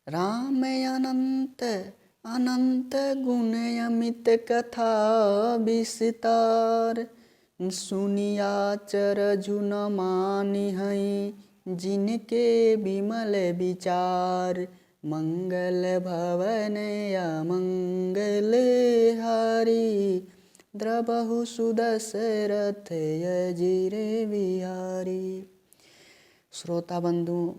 राम अनंत अनंत गुण अमित कथा विस्तार। सुनिया चर जुन मानि हई जिनके विमल विचार। मंगल भवन अमंगल हारी द्रबहु सुदशरथ अजिर बिहारी। श्रोता बंधु,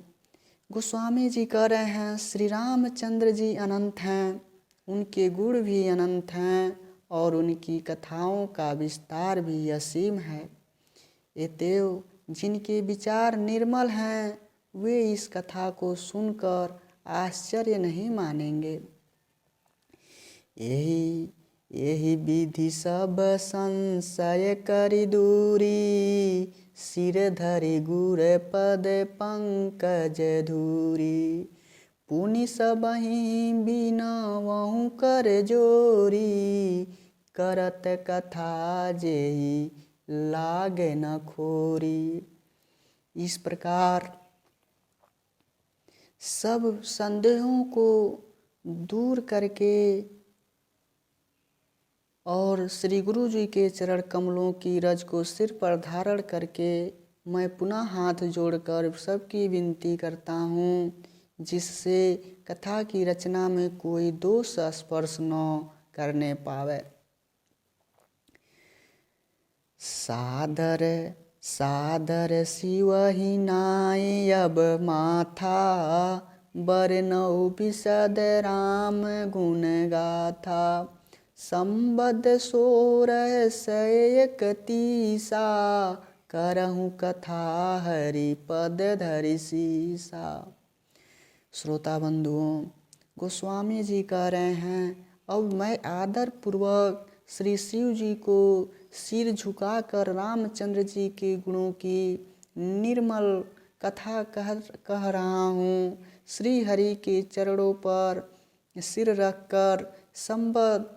गोस्वामी जी कह रहे हैं श्री रामचंद्र जी अनंत हैं, उनके गुण भी अनंत हैं और उनकी कथाओं का विस्तार भी असीम है। अतएव जिनके विचार निर्मल हैं वे इस कथा को सुनकर आश्चर्य नहीं मानेंगे। यही यही विधि सब संशय करि दूरी। सिर धरि गुर पद पंकज धूरी। पुनि सबहि बिनवहु कर जोरी। करत कथा जेहि लागे न खोरी। इस प्रकार सब संदेहों को दूर करके और श्री गुरु जी के चरण कमलों की रज को सिर पर धारण करके मैं पुनः हाथ जोड़कर सबकी विनती करता हूँ, जिससे कथा की रचना में कोई दोष स्पर्श न करने पावे। सादर सादर शिवहि नाय अब माथा। बरनऊ विशद राम गुण गाथा। संबद 1631 करहु कथा हरि पद धरि सीसा। श्रोता बंधुओं, गोस्वामी जी कह रहे हैं अब मैं आदर पूर्वक श्री शिव जी को सिर झुकाकर रामचंद्र जी के गुणों की निर्मल कथा कह रहा हूँ। श्री हरि के चरणों पर सिर रखकर संबत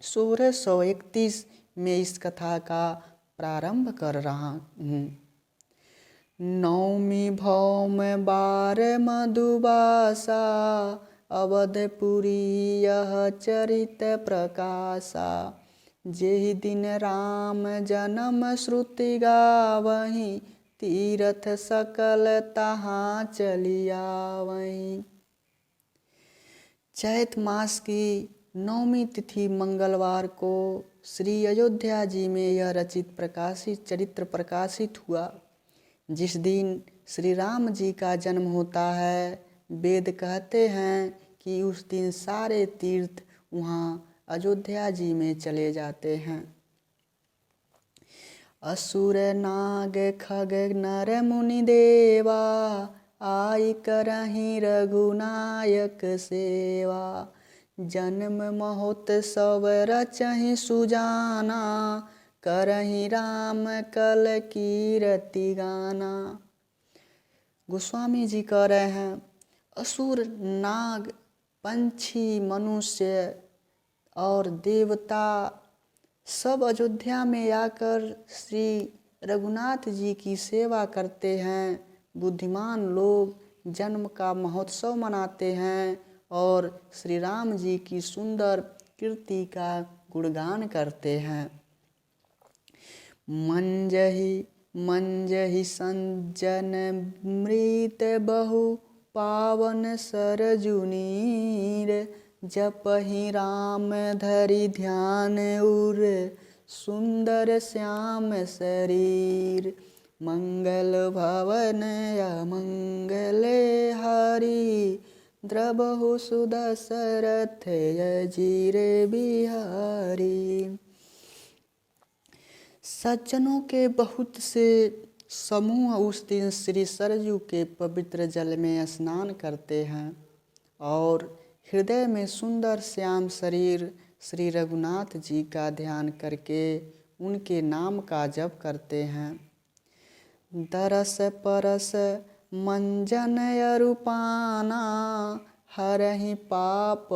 1631 में इस कथा का प्रारंभ कर रहा हूँ। नौमी भौम बार मधुबासा। अवधपुरी यह चरित प्रकाशा। जेहि दिन राम जन्म श्रुति गावहीं। तीरथ सकल तहाँ चलिया वहीं। चैत मास की नौमी तिथि मंगलवार को श्री अयोध्या जी में यह रचित प्रकाशित चरित्र प्रकाशित हुआ। जिस दिन श्री राम जी का जन्म होता है, वेद कहते हैं कि उस दिन सारे तीर्थ वहाँ अयोध्या जी में चले जाते हैं। असुर नाग खग नर मुनि देवा। आई करहीं रघुनायक सेवा। जन्म महोत्सव रचहि सुजाना। करहीं राम कल कीरति गाना। गोस्वामी जी कह रहे हैं असुर नाग पंछी मनुष्य और देवता सब अयोध्या में आकर श्री रघुनाथ जी की सेवा करते हैं। बुद्धिमान लोग जन्म का महोत्सव मनाते हैं और श्री राम जी की सुंदर कीर्ति का गुणगान करते हैं। मंजहि संजन मृत बहु पावन सरजुनीर। जपहि राम धरि ध्यान उर सुंदर श्याम शरीर। मंगल भवन अमंगल हारी द्रबहु सुदशरथ अजिर बिहारी। सज्जनों के बहुत से समूह उस दिन श्री सरयू के पवित्र जल में स्नान करते हैं और हृदय में सुंदर श्याम शरीर श्री रघुनाथ जी का ध्यान करके उनके नाम का जप करते हैं। दरस परस मंजन अरुपाना। हरहि पाप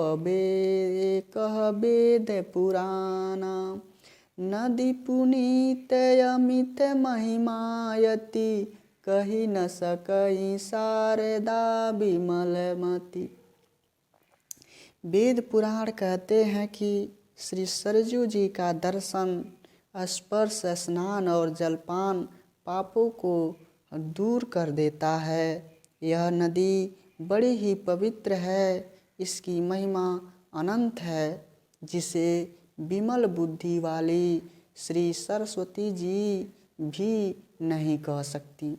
कह वेद पुराना। नदी पुनीत अमित महिमायति। कही न सकई शारदा विमलमति। वेद पुराण कहते हैं कि श्री सरजू जी का दर्शन, स्पर्श, स्नान और जलपान पापों को दूर कर देता है। यह नदी बड़ी ही पवित्र है, इसकी महिमा अनंत है, जिसे विमल बुद्धि वाली श्री सरस्वती जी भी नहीं कह सकती।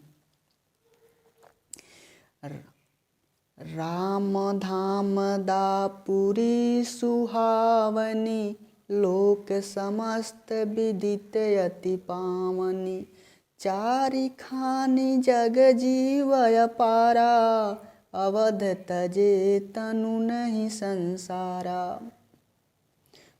राम धाम दापुरी सुहावनी, लोक समस्त विदित अति पावनी। चारि खानी जग जीव अपारा, अवध तजे तनु नहीं संसारा।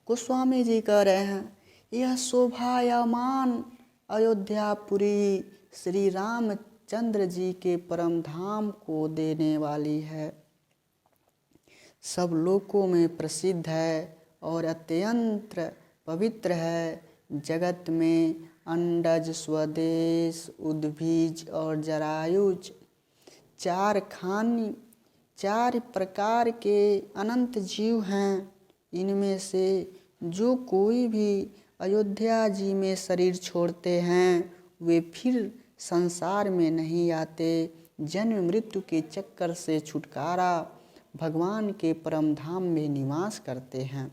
गोस्वामी जी कह रहे हैं, यह शोभायमान अयोध्यापुरी श्री रामचंद्र जी के परम धाम को देने वाली है, सब लोकों में प्रसिद्ध है और अत्यंत पवित्र है। जगत में अंडज, स्वदेश, उद्भिज और जरायुज चार प्रकार के अनंत जीव हैं। इनमें से जो कोई भी अयोध्या जी में शरीर छोड़ते हैं, वे फिर संसार में नहीं आते। जन्म मृत्यु के चक्कर से छुटकारा भगवान के परम धाम में निवास करते हैं।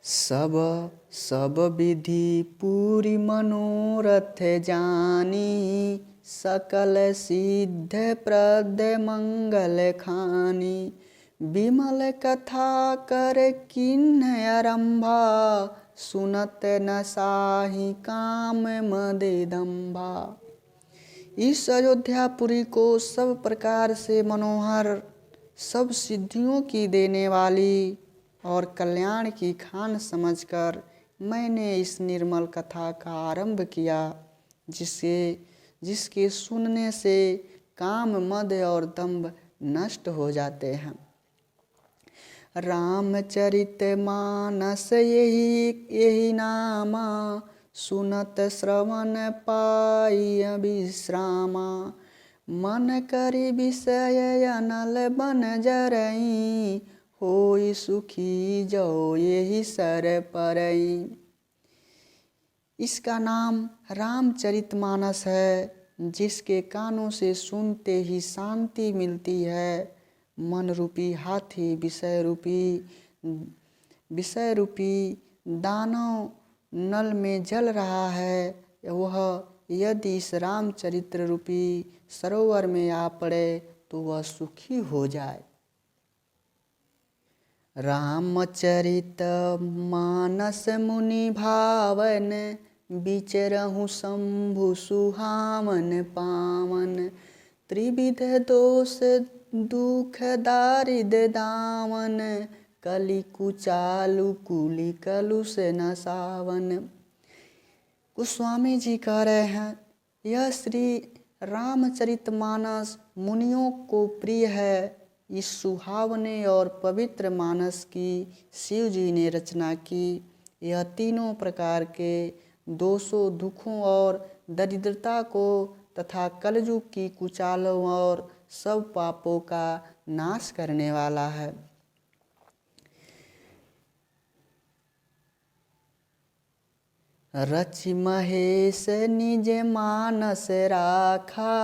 सब विधि पूरी मनोरथ जानी, सकल सिद्ध प्रद मंगल खानी। विमल कथा कर किन्ह आरंभा, सुनत न साहि काम मदे दंभा। इस अयोध्यापुरी को सब प्रकार से मनोहर, सब सिद्धियों की देने वाली और कल्याण की खान समझकर मैंने इस निर्मल कथा का आरंभ किया, जिसके सुनने से काम, मद और दंभ नष्ट हो जाते हैं। रामचरित मानस यही नामा, सुनत श्रवण पाई विश्रामा। मन करि विषय अनल बन जरई, होई सुखी जो यही सर परई। इसका नाम रामचरितमानस है, जिसके कानों से सुनते ही शांति मिलती है। मन रूपी हाथी विषय रूपी दानव नल में जल रहा है, वह यदि इस रामचरित्र रूपी सरोवर में आ पड़े तो वह सुखी हो जाए। रामचरित मानस मुनि भावन, बिचरहु शंभु सुहावन पावन। त्रिविध दोष दुख दारिद दावन, कलि कुचालु कुलि कलुष न सावन। गोस्वामी जी कह रहे हैं, यह श्री रामचरितमानस मुनियों को प्रिय है। इस सुहावने और पवित्र मानस की शिव जी ने रचना की। यह तीनों प्रकार के दोषों, दुखों और दरिद्रता को तथा कलयुग की कुचालों और सब पापों का नाश करने वाला है। रचि महेश निज मानस राखा,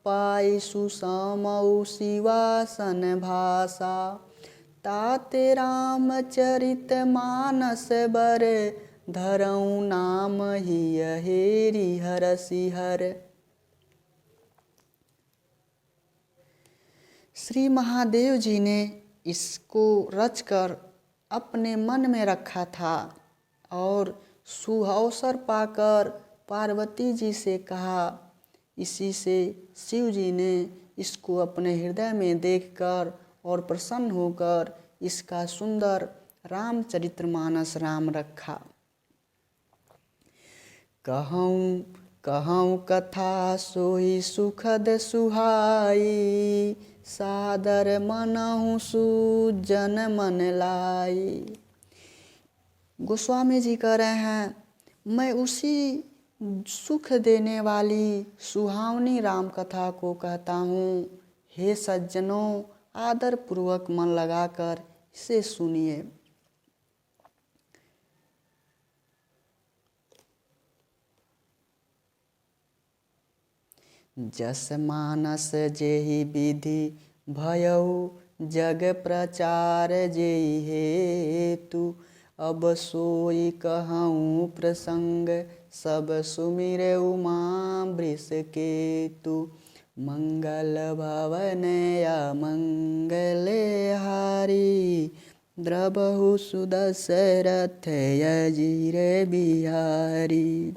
पाई सुसमौ शिवासन भाषा। ताते रामचरित मानस बर, धरऊ नाम ही हेरि हरषि हर। श्री महादेव जी ने इसको रचकर अपने मन में रखा था और सुअवसर पाकर पार्वती जी से कहा। इसी से शिव जी ने इसको अपने हृदय में देखकर और प्रसन्न होकर इसका सुंदर रामचरितमानस राम रखा। कहूँ कथा सोई सुखद सुहाई, सादर मनहु सुजन मन लाई। गोस्वामी जी कह रहे हैं, मैं उसी सुख देने वाली सुहावनी राम कथा को कहता हूँ। हे सज्जनों, आदर पूर्वक मन लगाकर इसे सुनिए। जस मानस जेहि विधि भयउ जग प्रचार जेहि हेतु। अब सोई कहऊँ प्रसंग सब सुमिर उमा वृष केतु। मंगल भवन अमंगल हारी द्रबहु सुदशरथ अजीर बिहारी।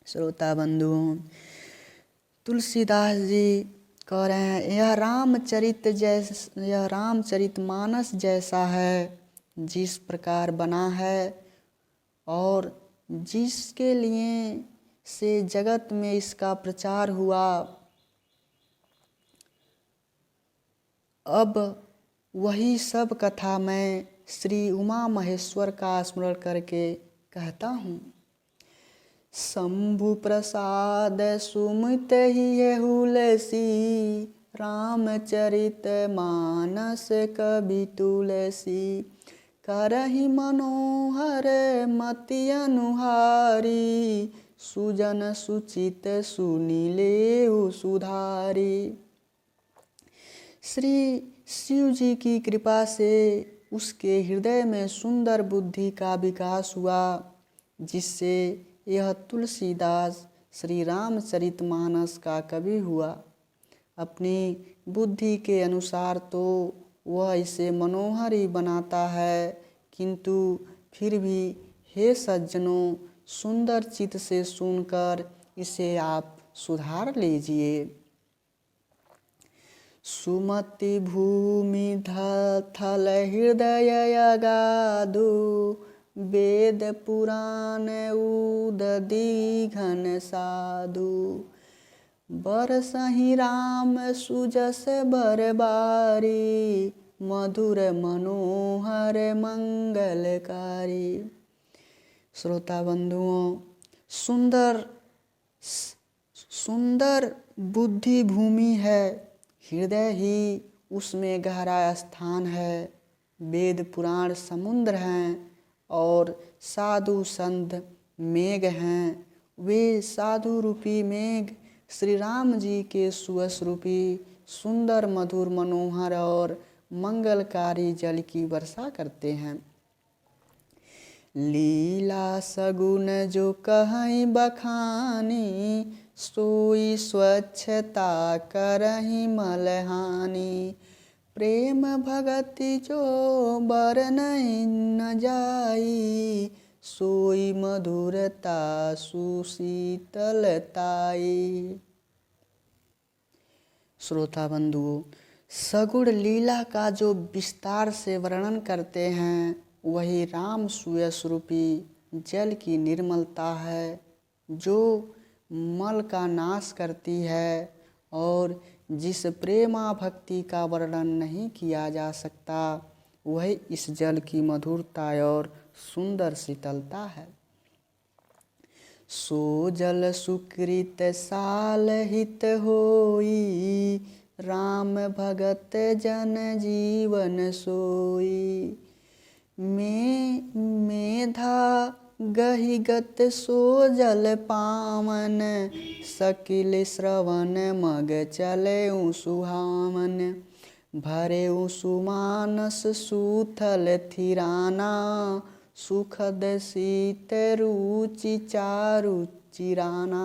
श्रोता बंधुओं, तुलसीदास जी कह रहे हैं यह रामचरितमानस जैसा है जिस प्रकार बना है और जिसके लिए से जगत में इसका प्रचार हुआ, अब वही सब कथा मैं श्री उमा महेश्वर का स्मरण करके कहता हूँ। शंभु प्रसाद सुमित ही हुलसी रामचरित मानस कवि तुलसी। करहि मनोहर मति अनुहारी सुजन सुचित सुनिलेहु सुधारी। श्री शिव जी की कृपा से उसके हृदय में सुंदर बुद्धि का विकास हुआ, जिससे यह तुलसीदास श्री रामचरितमानस का कवि हुआ। अपनी बुद्धि के अनुसार तो वह इसे मनोहर ही बनाता है, किंतु फिर भी हे सज्जनों, सुंदर चित्त से सुनकर इसे आप सुधार लीजिए। सुमति भूमि थल हृदय अगाधु वेद पुराण उदधि घन साधु। बरसहि राम सुजस बरबारी मधुर मनोहर मंगलकारी। श्रोता बंधुओं, सुंदर बुद्धि भूमि है, हृदय ही उसमें गहरा स्थान है। वेद पुराण समुद्र हैं और साधु संत मेघ हैं। वे साधु रूपी मेघ श्री राम जी के सुयश रूपी सुंदर मधुर मनोहर और मंगलकारी जल की वर्षा करते हैं। लीला सगुन जो कहीं बखानी सोई स्वच्छता करहि मलहानी। प्रेम भगति जो बरनहि न जाई सोई मधुरता सुशीतलताई। श्रोता बंधुओं, सगुण लीला का जो विस्तार से वर्णन करते हैं वही राम सुयश रूपी जल की निर्मलता है, जो मल का नाश करती है और जिस प्रेमा भक्ति का वर्णन नहीं किया जा सकता, वही इस जल की मधुरता और सुंदर शीतलता है। सो जल सुकृत साल हित होई राम भगत जन जीवन सोई। मेधा गहिगत सो जल पावन सकिल श्रवण मग चले सुहावन। भरे सुमानस सूथल थिराना सुखद शीत रुचि चारु चिराना।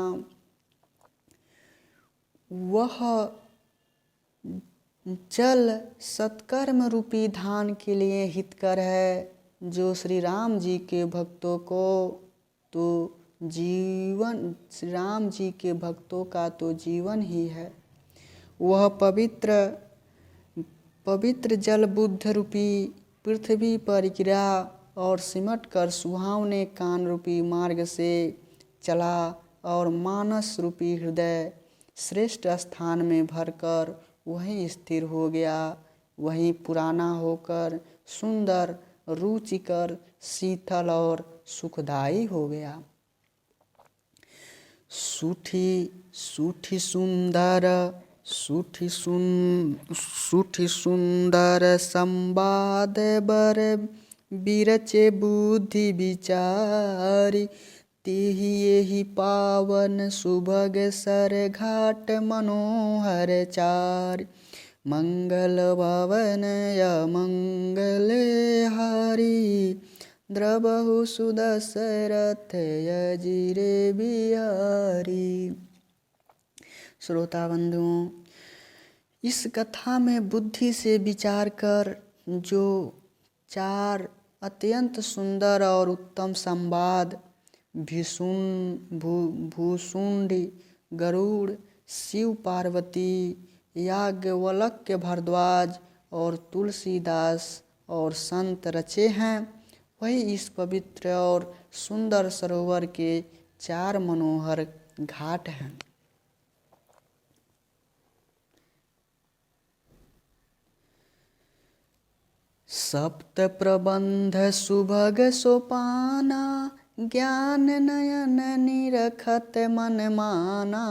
वह जल सत्कर्म रूपी धान के लिए हितकर है, जो श्री राम जी के भक्तों को तो श्री राम जी के भक्तों का तो जीवन ही है। वह पवित्र जल बुद्ध रूपी पृथ्वी पर गिरा और सिमट कर सुहावने कान रूपी मार्ग से चला और मानस रूपी हृदय श्रेष्ठ स्थान में भरकर वहीं स्थिर हो गया। वहीं पुराना होकर सुंदर रुचिकर शीतल और सुखदायी हो गया। सूठी सुंदर सूठी सुंदर संवाद बर बिरचे बुद्धि विचारी। तेहि एहि पावन सुभग सर घाट मनोहर चारि। मंगल भवन अमंगल हारी। द्रवहु सुदशरथ अजिरे बिहारी। श्रोता बंधुओं, इस कथा में बुद्धि से विचार कर जो 4 अत्यंत सुंदर और उत्तम संवाद भूसुंडी, गरुड़, शिव पार्वती, याज्ञवल्क्य भारद्वाज और तुलसीदास और संत रचे हैं, वही इस पवित्र और सुंदर सरोवर के 4 मनोहर घाट हैं। सप्त प्रबंध सुभग सोपाना। ज्ञान नयन निरखत मन माना।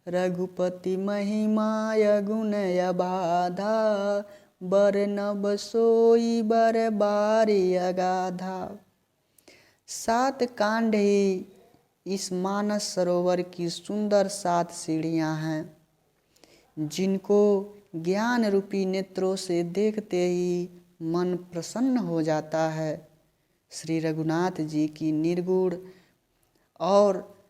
रघुपति महिमा गुण अबाधा। बरनब सोई बर बारी अगाधा। 7 कांड ही इस मानस सरोवर की सुंदर 7 सीढ़ियां हैं, जिनको ज्ञान रूपी नेत्रों से देखते ही मन प्रसन्न हो जाता है। श्री रघुनाथ जी की निर्गुण और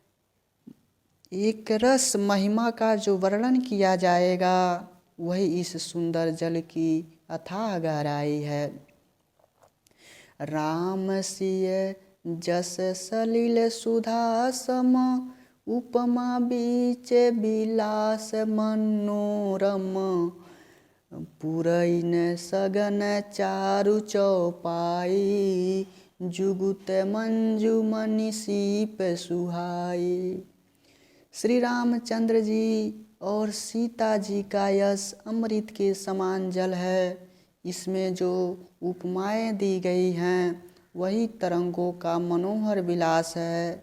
एक रस महिमा का जो वर्णन किया जाएगा, वही इस सुंदर जल की अथाह गहराई है। राम सिय जस सलिल सुधा सम। उपमा बीच बिलास मनोरम। पुरैन सगन चारु चौपाई। जुगुत मंजू मनि सीप सुहाई। श्री रामचंद्र जी और सीता जी का यश अमृत के समान जल है। इसमें जो उपमाएं दी गई हैं, वही तरंगों का मनोहर विलास है।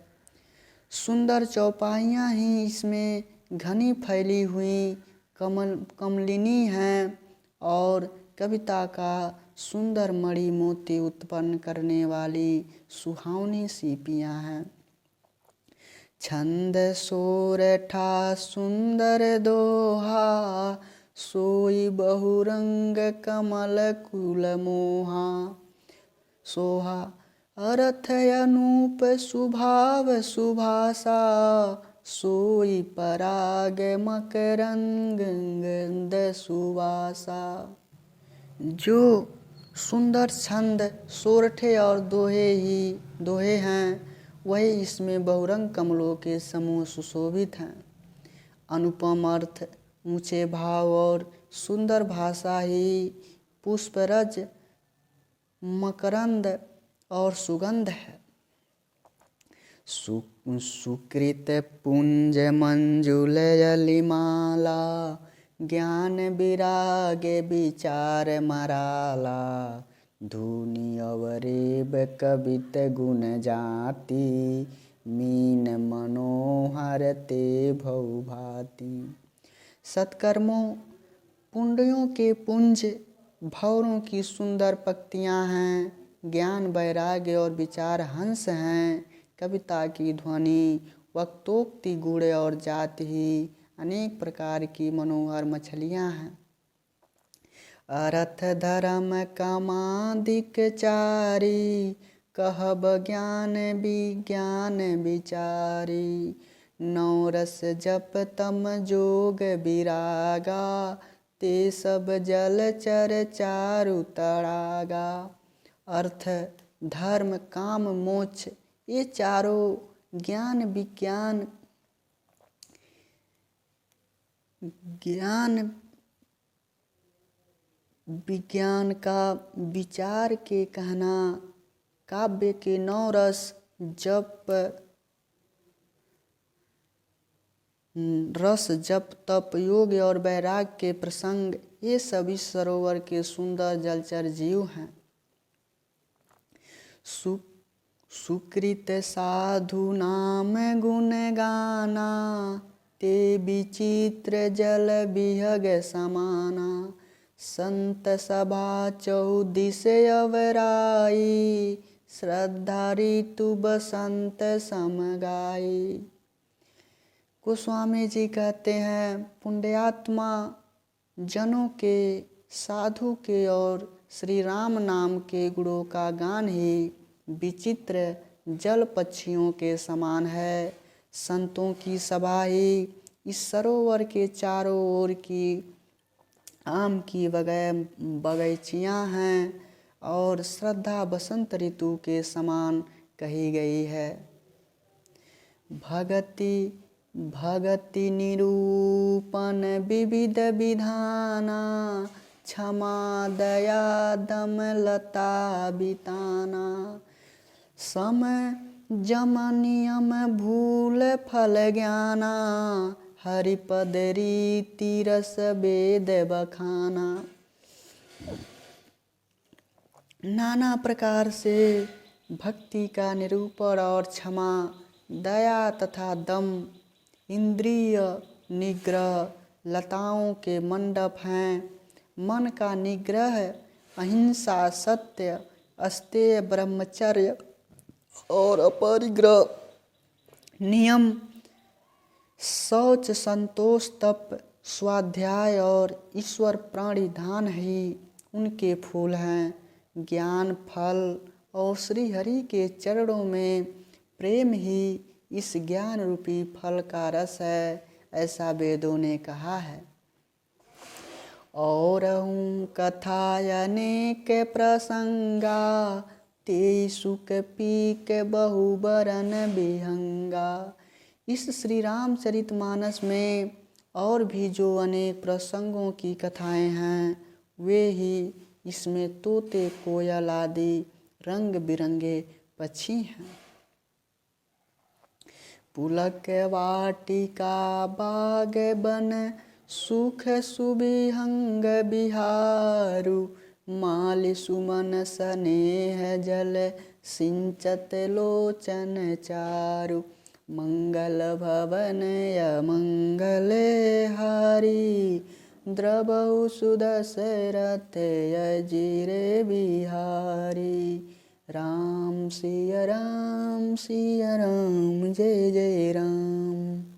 सुंदर चौपाइयाँ ही इसमें घनी फैली हुई कमलिनी हैं और कविता का सुंदर मणि मोती उत्पन्न करने वाली सुहावनी सीपियाँ हैं। छंद सोरठा सुंदर दोहा। सोई बहुरंग कमल कुल मोहा। सोहा अर्थ अनूप सुभाव सुभाषा। सोई पराग मकरंद सुवासा। जो सुंदर छंद सोरठे और दोहे हैं, वही इसमें बहुरंग कमलों के समूह सुशोभित हैं। अनुपम अर्थ, ऊंचे भाव और सुंदर भाषा ही पुष्परज, मकरंद और सुगंध है। सुकृत पुंज मंजुल जलिमाला। ज्ञान विराग विचार मराला। धुनि अवरेब कवित गुण जाति। मीन मनोहर ते भव भाति। सत्कर्मों पुण्यों के पुंज भौरों की सुंदर पक्तियां हैं। ज्ञान वैराग्य और विचार हंस हैं। कविता की ध्वनि वक्तोक्ति गुण और जाति ही अनेक प्रकार की मनोहर मछलियां हैं। अर्थ धर्म कामादिक चारी। कहब ज्ञान विज्ञान विचारी। नौरस जप तम जोग विरागा। ते सब जलचर चारु तड़ागा। अर्थ धर्म काम मोक्ष, ये चारों ज्ञान विज्ञान का विचार के कहना। काव्य के 9 रस जप तप योग और वैराग के प्रसंग, ये सभी सरोवर के सुंदर जलचर जीव हैं। सुकृत साधु नाम गुण गाना। ते विचित्र जल बिहग समाना। संत सभा चौदिस अवराई, श्रद्धा ऋतु बसंत समगाई। गोस्वामी जी कहते हैं पुण्यात्मा जनों के, साधु के और श्री राम नाम के गुणों का गान ही विचित्र जल पक्षियों के समान है। संतों की सभा ही इस सरोवर के चारों ओर की आम की बगीचियाँ हैं और श्रद्धा बसंत ऋतु के समान कही गई है। भगति निरूपण विविध विधाना, क्षमा दया दम लता बिताना। सम जम नियम भूल फल ज्ञाना, हरिपद रीति रस वेद बखाना। नाना प्रकार से भक्ति का निरूपण और क्षमा, दया तथा दम, इंद्रिय निग्रह, लताओं के मंडप हैं। मन का निग्रह, अहिंसा, सत्य, अस्तेय, ब्रह्मचर्य और अपरिग्रह, नियम, शौच, संतोष, तप, स्वाध्याय और ईश्वर प्रणिधान ही उनके फूल हैं। ज्ञान फल और श्री हरि के चरणों में प्रेम ही इस ज्ञान रूपी फल का रस है, ऐसा वेदों ने कहा है। और कथा अनेक प्रसंगा, ते सुख पीक बहुबरन विहंगा। इस श्री रामचरितमानस में और भी जो अनेक प्रसंगों की कथाएं हैं, वे ही इसमें तोते, कोयल आदि रंग बिरंगे पक्षी हैं। पुलक वाटिका बाग बन, सुख सुविहंग बिहारु। माल सुमन स्नेह जल, सिंचत लोचन चारु। मंगल भवन अमंगल हारी, द्रवहु सुदशरथ अजिरे बिहारी। राम सिया राम, जय जय राम।